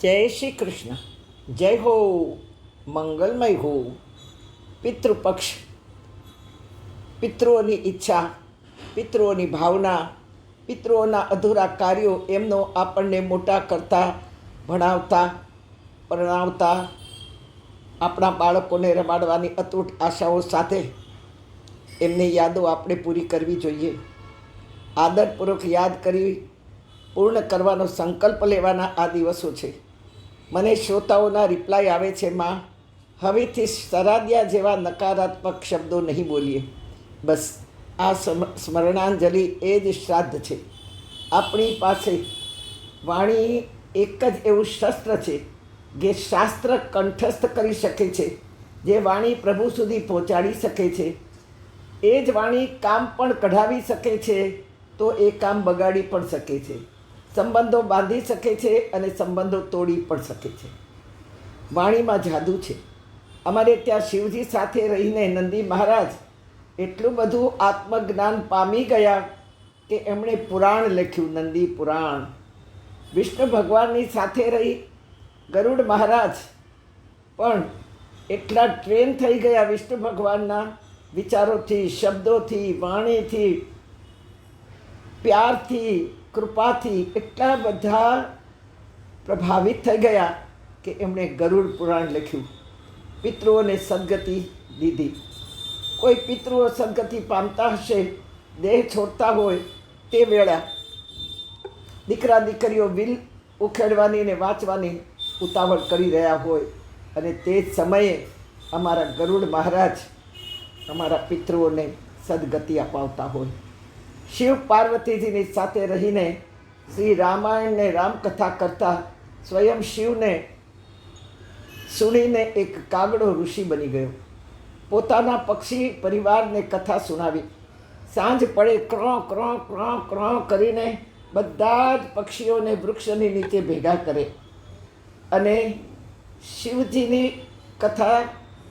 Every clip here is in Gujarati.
જય શ્રી કૃષ્ણ. જય હો, મંગલમય હો. પિતૃપક્ષ, પિતૃઓની ઈચ્છા, પિતૃઓની ભાવના, પિતૃઓના અધૂરા કાર્યો એમનો આપણને મોટા કરતા, ભણાવતા, પરણાવતા, આપણા બાળકોને રમાડવાની અતૂટ આશાઓ સાથે એમની યાદો આપણે પૂરી કરવી જોઈએ. આદરપૂર્વક યાદ કરી પૂર્ણ કરવાનો સંકલ્પ લેવાના આ દિવસો છે. મને શ્રોતાઓના રિપ્લાય આવે છે, માં હવેથી સરાદ્યા જેવા નકારાત્મક શબ્દો નહીં બોલીએ. બસ આ સ્મરણાંજલિ એ જ શ્રાદ્ધ છે. આપણી પાસે વાણી એક જ એવું શસ્ત્ર છે જે શાસ્ત્ર કંઠસ્થ કરી શકે છે, જે વાણી પ્રભુ સુધી પહોંચાડી શકે છે. એ જ વાણી કામ પણ કઢાવી શકે છે, તો એ કામ બગાડી પણ શકે છે. સંબંધો બાંધી શકે છે અને સંબંધો તોડી પણ શકે છે. વાણીમાં જાદુ છે. અમારે ત્યાં શિવજી સાથે રહીને નંદી મહારાજ એટલું બધું આત્મજ્ઞાન પામી ગયા કે એમણે પુરાણ લખ્યું, નંદી પુરાણ. વિષ્ણુ ભગવાનની સાથે રહી ગરુડ મહારાજ પણ એટલા ટ્રેન થઈ ગયા વિષ્ણુ ભગવાનના વિચારોથી, શબ્દોથી, વાણીથી, પ્યારથી, કૃપાથી એટલા બધા પ્રભાવિત થઈ ગયા કે એમણે ગરુડ પુરાણ લખ્યું. પિતૃઓને સદગતિ દીધી. કોઈ પિતૃઓ સદગતિ પામતા હશે, દેહ છોડતા હોય તે વેળા દીકરા દીકરીઓ વિલ ઉખેડવાની ને વાંચવાની ઉતાવળ કરી રહ્યા હોય અને તે જ સમયે અમારા ગરુડ મહારાજ અમારા પિતૃઓને સદગતિ અપાવતા હોય. શિવ પાર્વતીજીની સાથે રહીને શ્રી રામાયણને રામકથા કરતા સ્વયં શિવને સુણીને એક કાગડો ઋષિ બની ગયો. પોતાના પક્ષી પરિવારને કથા સુનાવી. સાંજ પડે ક્રો ક્રો ક્રો ક્રો કરીને બધા જ પક્ષીઓને વૃક્ષની નીચે ભેગા કરે અને શિવજીની કથા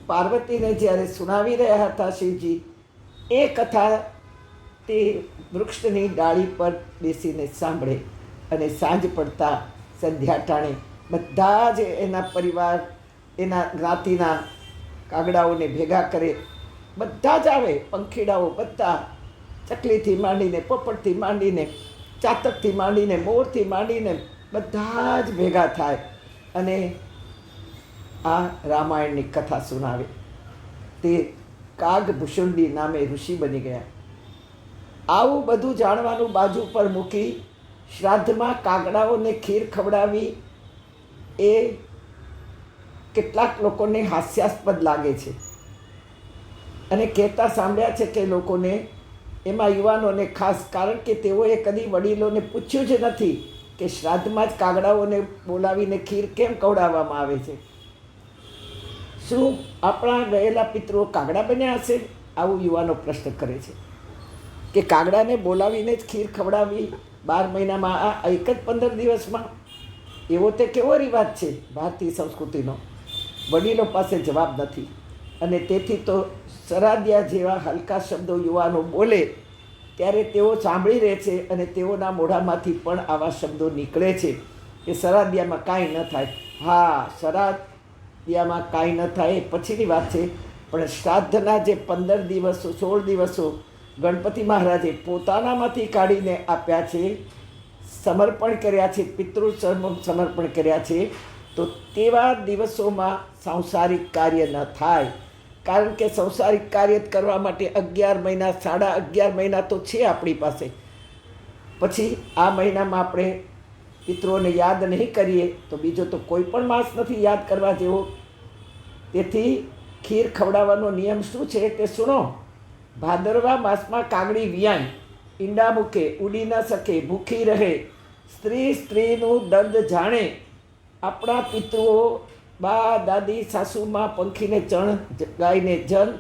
પાર્વતીને જ્યારે સુનાવી રહ્યા હતા શિવજી, એ કથા તે વૃક્ષની ડાળી પર બેસીને સાંભળે અને સાંજ પડતા સંધ્યા ટાણે બધા જ એના પરિવાર, એના જ્ઞાતિના કાગડાઓને ભેગા કરે. બધા જ આવે, પંખીડાઓ બધા, ચકલીથી માંડીને, પોપટથી માંડીને, ચાતકથી માંડીને, મોરથી માંડીને બધા જ ભેગા થાય અને આ રામાયણની કથા સુનાવે. તે કાગભૂષુંડી નામે ઋષિ બની ગયા. આવું બધું જાણવાનું બાજુ પર મૂકી શ્રાદ્ધમાં કાગડાઓને ખીર ખવડાવી એ કેટલાક લોકોને હાસ્યાસ્પદ લાગે છે અને કહેતા સાંભળ્યા છે કે લોકોને, એમાં યુવાનોને ખાસ, કારણ કે તેઓએ કદી વડીલોને પૂછ્યું જ નથી કે શ્રાદ્ધમાં જ કાગડાઓને બોલાવીને ખીર કેમ ખવડાવવામાં આવે છે. શું આપણા ગયેલા પિતૃઓ કાગડા બન્યા હશે? આવું યુવાનો પ્રશ્ન કરે છે કે કાગડાને બોલાવીને જ ખીર ખવડાવી 12 મહિનામાં, આ એક જ 15 દિવસમાં? એવો તે કેવો રિવાજ છે ભારતીય સંસ્કૃતિનો? વડીલો પાસે જવાબ નથી અને તેથી તો સરાદ્યા જેવા હલકા શબ્દો યુવાનો બોલે ત્યારે તેઓ સાંભળી રહે છે અને તેઓના મોઢામાંથી પણ આવા શબ્દો નીકળે છે કે સરાદ્યામાં કાંઈ ન થાય. હા, સરાદ્યામાં કાંઈ ન થાય એ પછીની વાત છે, પણ શ્રાદ્ધના જે 15 દિવસો, 16 દિવસો ગણપતિ મહારાજે પોતાનામાંથી કાઢીને આપ્યા છે, સમર્પણ કર્યા છે, પિતૃ સમર્પણ કર્યા છે, તો તેવા દિવસોમાં સાંસારિક કાર્ય ન થાય. કારણ કે સાંસારિક કાર્ય કરવા માટે 11 મહિના, 11.5 મહિના તો છે આપણી પાસે. પછી આ મહિનામાં આપણે પિતૃઓને યાદ નહીં કરીએ તો બીજો તો કોઈ પણ માસ નથી યાદ કરવા જેવો. તેથી ખીર ખવડાવવાનો નિયમ શું છે તે સુનો. ભાદરવા માસમાં કાગડી વિયાણ, ઈંડા મૂકે, ઉડી ન શકે, ભૂખી રહે, સ્ત્રીનું દર્દ જાણે. આપણા પિતૃઓ, બા, દાદી, સાસુમાં પંખીને ચણ, ગાયને જન,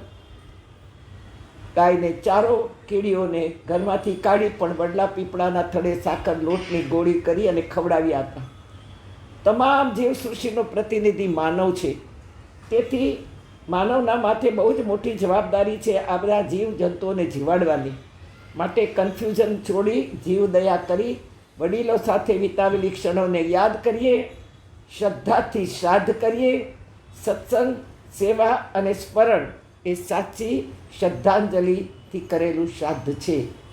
ગાયને ચારો, કીડીઓને ઘરમાંથી કાઢી પણ વડલા પીપળાના થડે સાકર લોટની ગોળી કરી અને ખવડાવી આપતા. તમામ જીવસૃષ્ટિનો પ્રતિનિધિ માનવ છે. તેથી માનવના માથે બહુ જ મોટી જવાબદારી છે આ બધા જીવ જંતુઓને જીવાડવાની. માટે કન્ફ્યુઝન છોડી જીવદયા કરી વડીલો સાથે વિતાવેલી ક્ષણોને યાદ કરીએ શ્રદ્ધાથી શ્રાદ્ધ કરીએ. સત્સંગ, સેવા અને સ્મરણ એ સાચી શ્રદ્ધાંજલિથી કરેલું શ્રાદ્ધ છે.